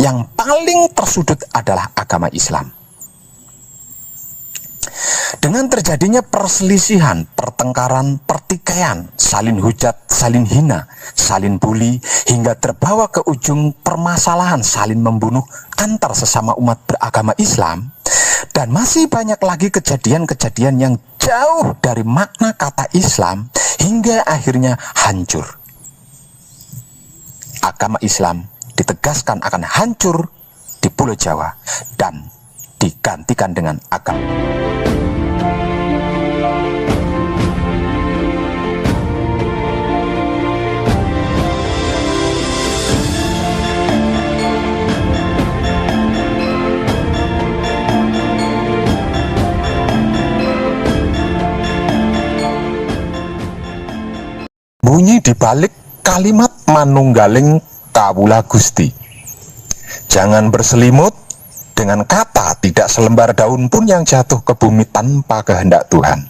yang paling tersudut adalah agama Islam. Dengan terjadinya perselisihan, pertengkaran, pertikaian, saling hujat, saling hina, saling bully, hingga terbawa ke ujung permasalahan saling membunuh antar sesama umat beragama Islam, dan masih banyak lagi kejadian-kejadian yang jauh dari makna kata Islam hingga akhirnya hancur. Agama Islam ditegaskan akan hancur di Pulau Jawa dan digantikan dengan agama bunyi di balik kalimat manunggaling kawula Gusti. Jangan berselimut dengan kata tidak selembar daun pun yang jatuh ke bumi tanpa kehendak Tuhan.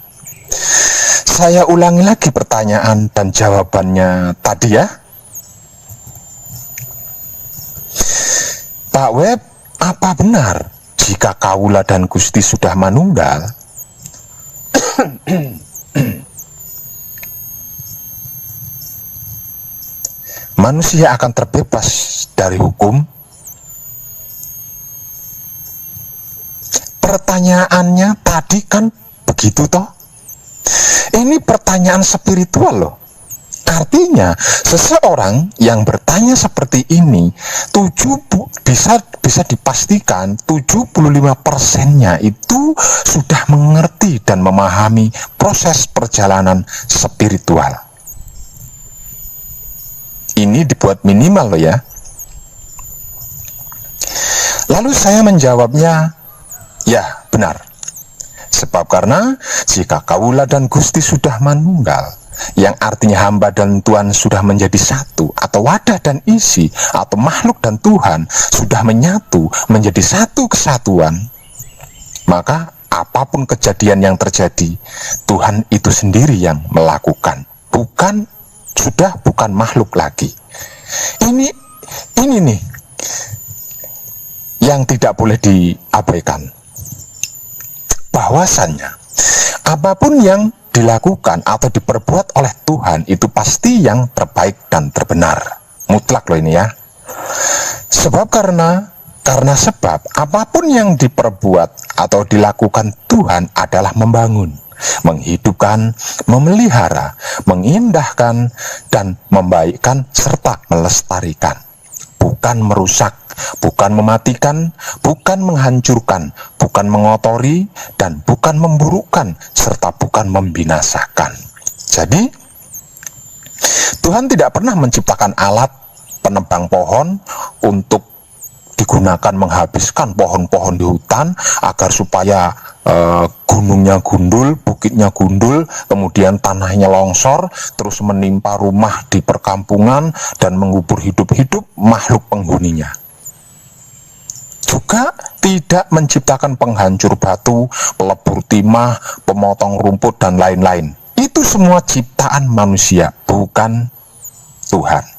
Saya ulangi lagi pertanyaan dan jawabannya tadi ya. Pak Web, apa benar jika kawula dan Gusti sudah manunggal? Manusia akan terbebas dari hukum? Pertanyaannya tadi kan begitu toh? Ini pertanyaan spiritual loh. Artinya seseorang yang bertanya seperti ini bisa dipastikan 75%-nya itu sudah mengerti dan memahami proses perjalanan spiritual. Ini dibuat minimal loh ya. Lalu saya menjawabnya, ya benar. Sebab karena jika kawula dan Gusti sudah manunggal, yang artinya hamba dan Tuhan sudah menjadi satu, atau wadah dan isi, atau makhluk dan Tuhan sudah menyatu menjadi satu kesatuan, maka apapun kejadian yang terjadi, Tuhan itu sendiri yang melakukan, bukan makhluk lagi. Ini nih yang tidak boleh diabaikan, bahwasannya apapun yang dilakukan atau diperbuat oleh Tuhan itu pasti yang terbaik dan terbenar, mutlak loh ini ya. Sebab karena apapun yang diperbuat atau dilakukan Tuhan adalah membangun, menghidupkan, memelihara, mengindahkan, dan membaikkan serta melestarikan, bukan merusak, bukan mematikan, bukan menghancurkan, bukan mengotori, dan bukan memburukkan, serta bukan membinasakan. Jadi Tuhan tidak pernah menciptakan alat penebang pohon untuk digunakan menghabiskan pohon-pohon di hutan agar supaya gunungnya gundul, bukitnya gundul, kemudian tanahnya longsor, terus menimpa rumah di perkampungan dan mengubur hidup-hidup makhluk penghuninya. Juga tidak menciptakan penghancur batu, pelebur timah, pemotong rumput, dan lain-lain. Itu semua ciptaan manusia, bukan Tuhan.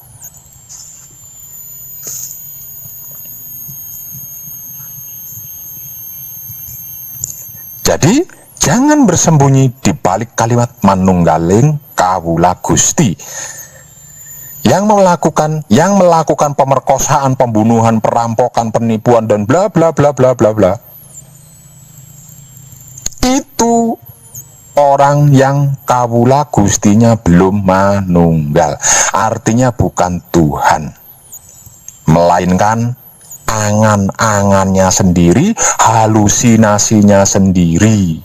Jadi, jangan bersembunyi di balik kalimat manunggaling kawula Gusti. Yang melakukan pemerkosaan, pembunuhan, perampokan, penipuan, dan bla bla bla bla bla bla. Itu orang yang kawula Gustinya belum manunggal. Artinya bukan Tuhan, melainkan angan-angannya sendiri, halusinasinya sendiri.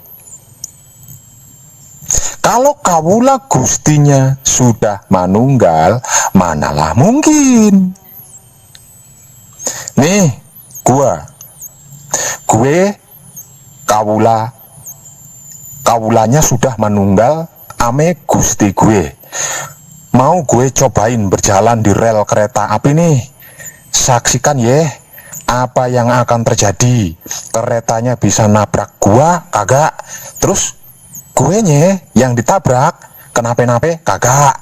Kalau kawula Gustinya sudah manunggal, manalah mungkin. Nih, gue kawulanya sudah manunggal ame Gusti gue. Mau gue cobain berjalan di rel kereta api nih. Saksikan ya apa yang akan terjadi. Keretanya bisa nabrak gua kagak, terus gue yang ditabrak kenapa-napa kagak.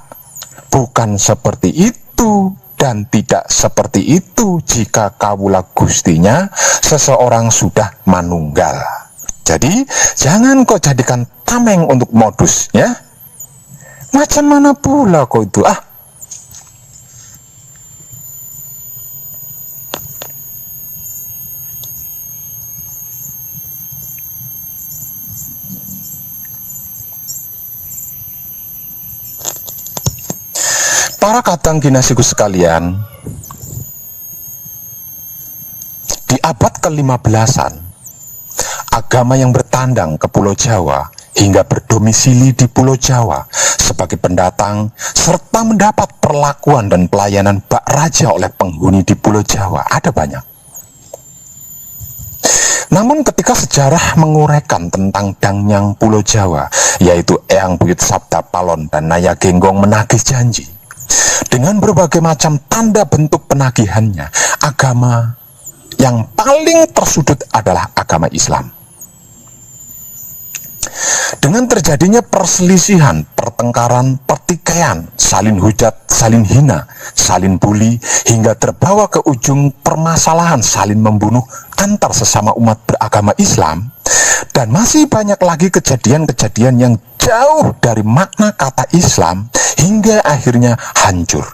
Bukan seperti itu. dan tidak seperti itu jika kawula gustinya seseorang sudah manunggal. Jadi jangan kau jadikan tameng untuk modus, ya. Macam mana pula kau itu? Para kadang kinasiku sekalian, di abad ke-15-an, agama yang bertandang ke Pulau Jawa hingga berdomisili di Pulau Jawa sebagai pendatang serta mendapat perlakuan dan pelayanan bak raja oleh penghuni di Pulau Jawa ada banyak. Namun ketika sejarah menguraikan tentang Dangyang Pulau Jawa, yaitu Eyang Buyut Sabda Palon dan Naya Genggong menagih janji, dengan berbagai macam tanda bentuk penagihannya, agama yang paling tersudut adalah agama Islam. Dengan terjadinya perselisihan, pertengkaran, pertikaian, saling hujat, saling hina, saling bully, hingga terbawa ke ujung permasalahan saling membunuh antar sesama umat beragama Islam, dan masih banyak lagi kejadian-kejadian yang jauh dari makna kata Islam hingga akhirnya hancur.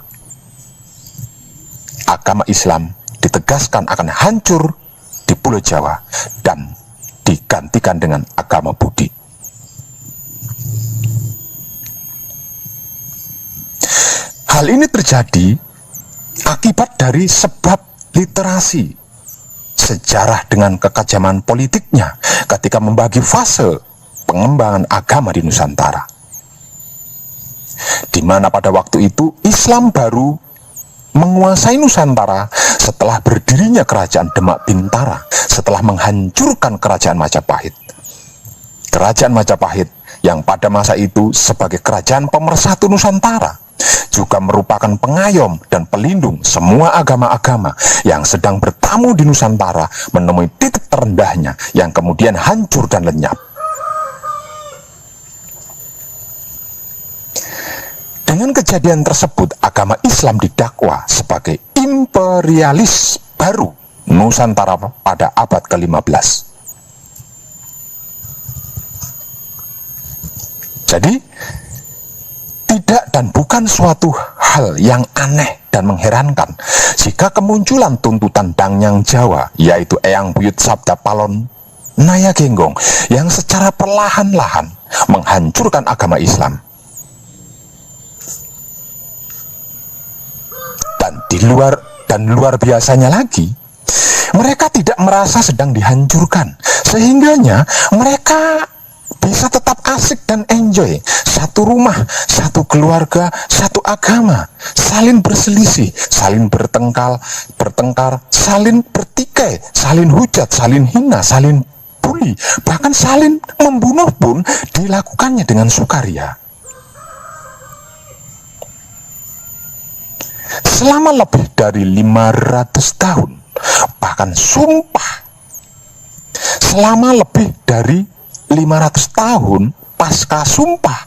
Agama Islam ditegaskan akan hancur di Pulau Jawa dan digantikan dengan agama Budi. Hal ini terjadi akibat dari sebab literasi sejarah dengan kekajaman politiknya ketika membagi fase pengembangan agama di Nusantara, di mana pada waktu itu Islam baru menguasai Nusantara setelah berdirinya kerajaan Demak Bintara, setelah menghancurkan kerajaan Majapahit. Kerajaan Majapahit yang pada masa itu sebagai kerajaan pemersatu Nusantara juga merupakan pengayom dan pelindung semua agama-agama yang sedang bertamu di Nusantara menemui titik terendahnya yang kemudian hancur dan lenyap. Dengan kejadian tersebut, agama Islam didakwa sebagai imperialis baru Nusantara pada abad ke-15. Jadi, tidak dan bukan suatu hal yang aneh dan mengherankan jika kemunculan tuntutan Dangyang Jawa, yaitu Eyang Buyut Sabda Palon Naya Genggong, yang secara perlahan-lahan menghancurkan agama Islam. Dan luar biasanya lagi, mereka tidak merasa sedang dihancurkan, sehingganya mereka bisa tetap asik dan enjoy. Satu rumah, satu keluarga, satu agama, saling berselisih, saling bertengkar, saling bertikai, saling hujat, saling hina, saling bully, bahkan saling membunuh pun dilakukannya dengan sukaria. Selama lebih dari 500 tahun, bahkan sumpah, selama lebih dari 500 tahun pasca sumpah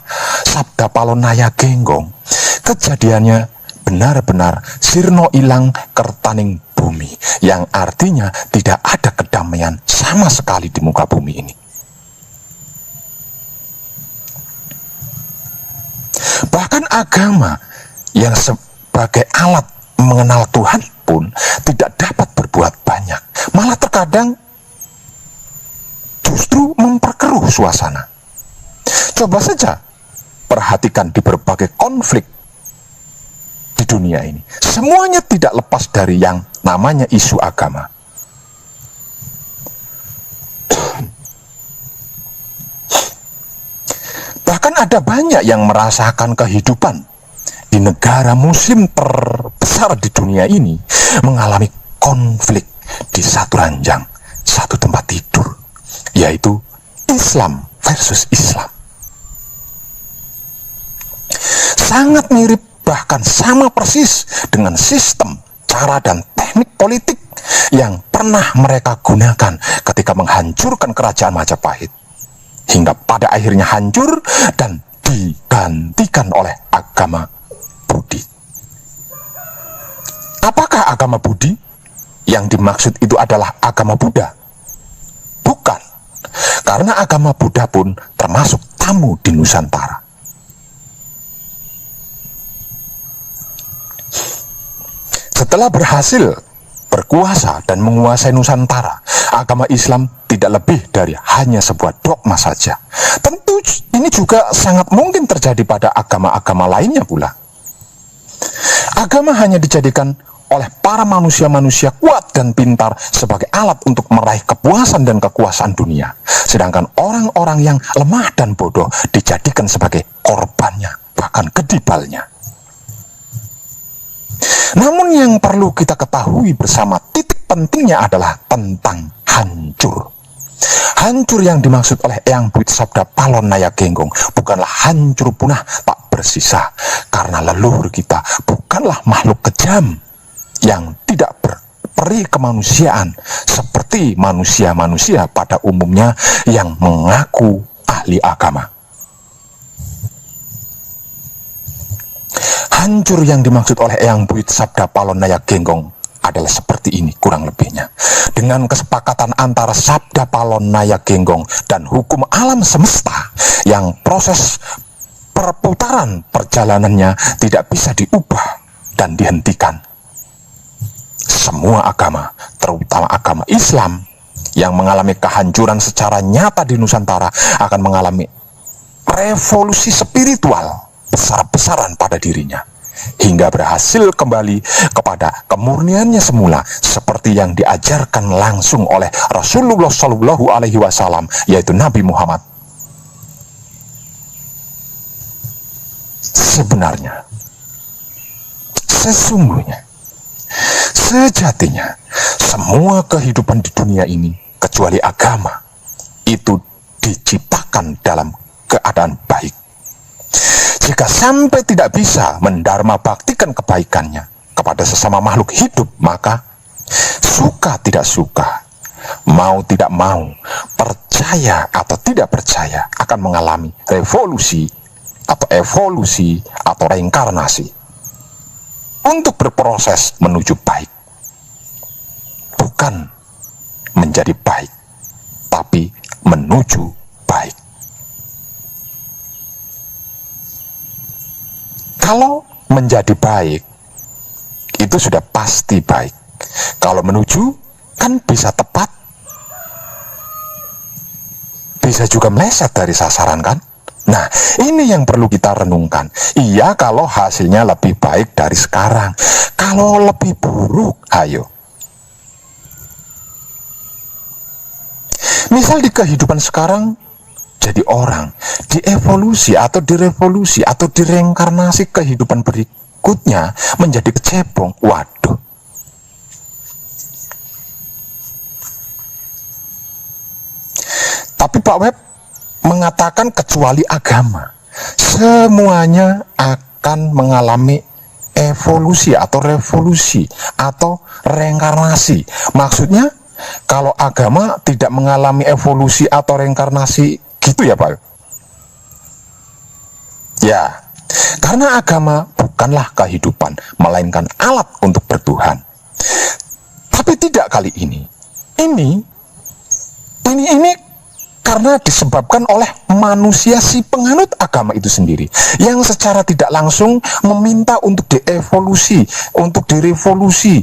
Sabda Palon Naya Genggong, kejadiannya benar-benar sirno ilang kertaning bumi, yang artinya tidak ada kedamaian sama sekali di muka bumi ini. Bahkan agama yang sebagai alat mengenal Tuhan pun tidak dapat berbuat banyak, malah terkadang justru memperkeruh suasana. Coba saja perhatikan di berbagai konflik di dunia ini, semuanya tidak lepas dari yang namanya isu agama. Bahkan ada banyak yang merasakan kehidupan di negara muslim terbesar di dunia ini mengalami konflik di satu ranjang, satu tempat tidur, yaitu Islam versus Islam. Sangat mirip, bahkan sama persis dengan sistem, cara dan teknik politik yang pernah mereka gunakan ketika menghancurkan kerajaan Majapahit, hingga pada akhirnya hancur dan digantikan oleh agama Budi. Apakah agama Budi? Yang dimaksud itu adalah agama Buddha? Bukan, karena agama Buddha pun termasuk tamu di Nusantara. Setelah berhasil berkuasa dan menguasai Nusantara, agama Islam tidak lebih dari hanya sebuah dogma saja. Tentu ini juga sangat mungkin terjadi pada agama-agama lainnya pula. Agama hanya dijadikan oleh para manusia-manusia kuat dan pintar sebagai alat untuk meraih kepuasan dan kekuasaan dunia. Sedangkan orang-orang yang lemah dan bodoh dijadikan sebagai korbannya, bahkan kedibalnya. Namun yang perlu kita ketahui bersama, titik pentingnya adalah tentang hancur. Hancur yang dimaksud oleh Eyang Buit Sabda Palon Naya Genggong bukanlah hancur punah tak bersisa, karena leluhur kita bukanlah makhluk kejam yang tidak berperi kemanusiaan seperti manusia-manusia pada umumnya yang mengaku ahli agama. Hancur yang dimaksud oleh Eyang Buit Sabda Palon Naya Genggong adalah seperti ini kurang lebihnya. Dengan kesepakatan antara Sabda Palon Naya Genggong dan hukum alam semesta yang proses perputaran perjalanannya tidak bisa diubah dan dihentikan. Semua agama, terutama agama Islam yang mengalami kehancuran secara nyata di Nusantara, akan mengalami revolusi spiritual besar-besaran pada dirinya, hingga berhasil kembali kepada kemurniannya semula, seperti yang diajarkan langsung oleh Rasulullah Shallallahu Alaihi Wasallam, yaitu Nabi Muhammad. Sebenarnya, sesungguhnya, sejatinya, semua kehidupan di dunia ini, kecuali agama, itu diciptakan dalam keadaan baik. Jika sampai tidak bisa mendharma baktikan kebaikannya kepada sesama makhluk hidup, maka suka tidak suka, mau tidak mau, percaya atau tidak percaya, akan mengalami revolusi atau evolusi atau reinkarnasi untuk berproses menuju baik. Bukan menjadi baik, tapi menuju baik. Kalau menjadi baik, itu sudah pasti baik. Kalau menuju, kan bisa tepat, bisa juga meleset dari sasaran, kan? Nah, ini yang perlu kita renungkan. Iya, kalau hasilnya lebih baik dari sekarang. Kalau lebih buruk, ayo. Misal di kehidupan sekarang, jadi orang, dievolusi atau direvolusi atau direinkarnasi kehidupan berikutnya menjadi kecebong. Waduh. Tapi Pak Web mengatakan kecuali agama, semuanya akan mengalami evolusi atau revolusi atau reinkarnasi. Maksudnya, kalau agama tidak mengalami evolusi atau reinkarnasi, gitu ya Pak? Ya, karena agama bukanlah kehidupan, melainkan alat untuk bertuhan. Tapi tidak kali ini. Ini karena disebabkan oleh manusia si penganut agama itu sendiri, yang secara tidak langsung meminta untuk dievolusi, untuk direvolusi,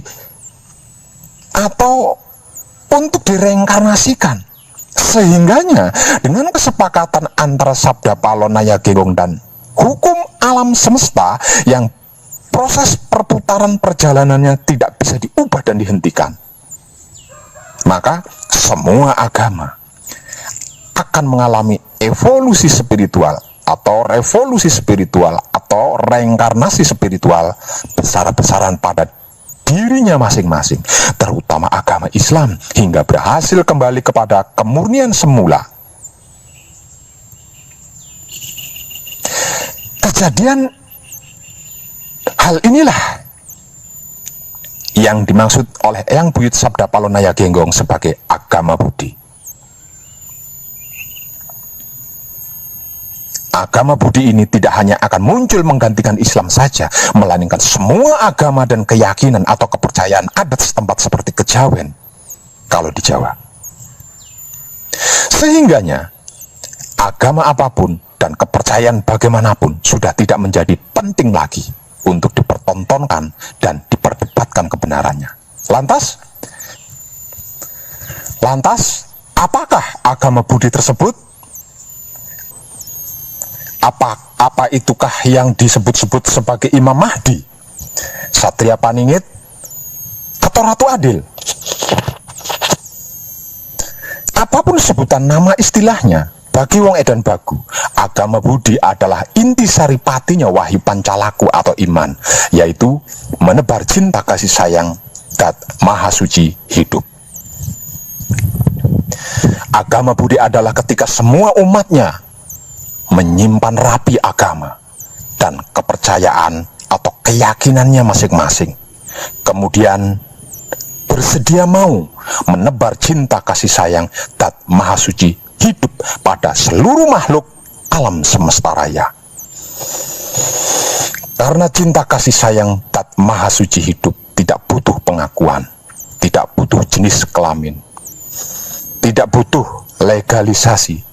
atau untuk direinkarnasikan. Sehingganya dengan kesepakatan antara Sabda Palon Naya Genggong dan hukum alam semesta yang proses perputaran perjalanannya tidak bisa diubah dan dihentikan, maka semua agama akan mengalami evolusi spiritual atau revolusi spiritual atau reinkarnasi spiritual besar-besaran pada dirinya masing-masing, terutama agama Islam, hingga berhasil kembali kepada kemurnian semula. Kejadian hal inilah yang dimaksud oleh Eyang Buit Sabda Palon Naya Genggong sebagai agama Budi. agama Budi ini tidak hanya akan muncul menggantikan Islam saja, melainkan semua agama dan keyakinan atau kepercayaan adat setempat seperti kejawen kalau di Jawa. Sehingganya agama apapun dan kepercayaan bagaimanapun sudah tidak menjadi penting lagi untuk dipertontonkan dan diperdebatkan kebenarannya. Lantas, apakah agama Budi tersebut? Apa itukah yang disebut-sebut sebagai Imam Mahdi, Satria Paningit, atau Ratu Adil? Apapun sebutan nama istilahnya, bagi wong edan bagu, agama Budi adalah intisari patinya Wahyu Pancalaku atau iman, yaitu menebar cinta kasih sayang dat Maha Suci hidup. Agama Budi adalah ketika semua umatnya menyimpan rapi agama dan kepercayaan atau keyakinannya masing-masing, kemudian bersedia mau menebar cinta kasih sayang dat Maha Suci hidup pada seluruh makhluk alam semesta raya. Karena cinta kasih sayang dat Maha Suci hidup tidak butuh pengakuan, tidak butuh jenis kelamin, tidak butuh legalisasi,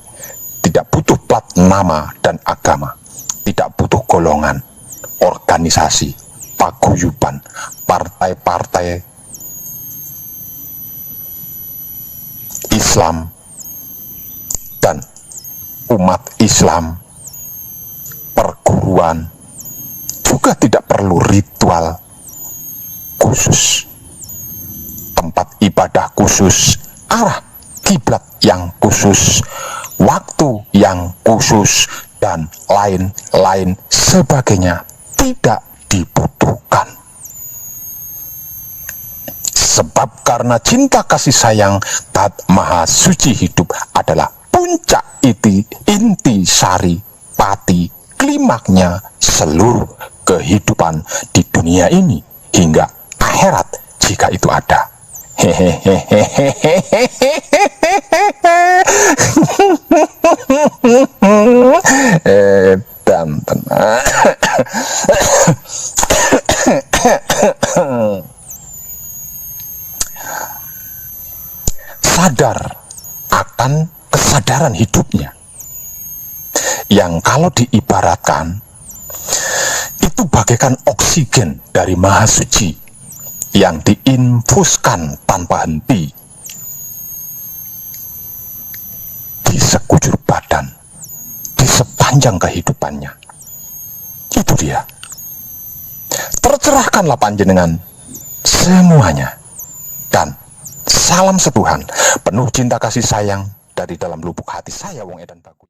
tidak butuh plat nama dan agama, tidak butuh golongan, organisasi, paguyuban, partai-partai Islam dan umat Islam, perguruan, juga tidak perlu ritual khusus, tempat ibadah khusus, arah kiblat yang khusus, waktu yang khusus, dan lain-lain sebagainya tidak dibutuhkan. Sebab karena cinta kasih sayang dat Maha Suci hidup adalah puncak inti sari pati klimaknya seluruh kehidupan di dunia ini hingga akhirat jika itu ada. Dan tenang. Sadar akan kesadaran hidupnya yang kalau diibaratkan itu bagaikan oksigen dari Maha Suci yang diinfuskan tanpa henti di sekujur badan, di sepanjang kehidupannya. Itu dia. Tercerahkanlah panjenengan semuanya, dan salam setuhan penuh cinta kasih sayang dari dalam lubuk hati saya, wong edan bagus.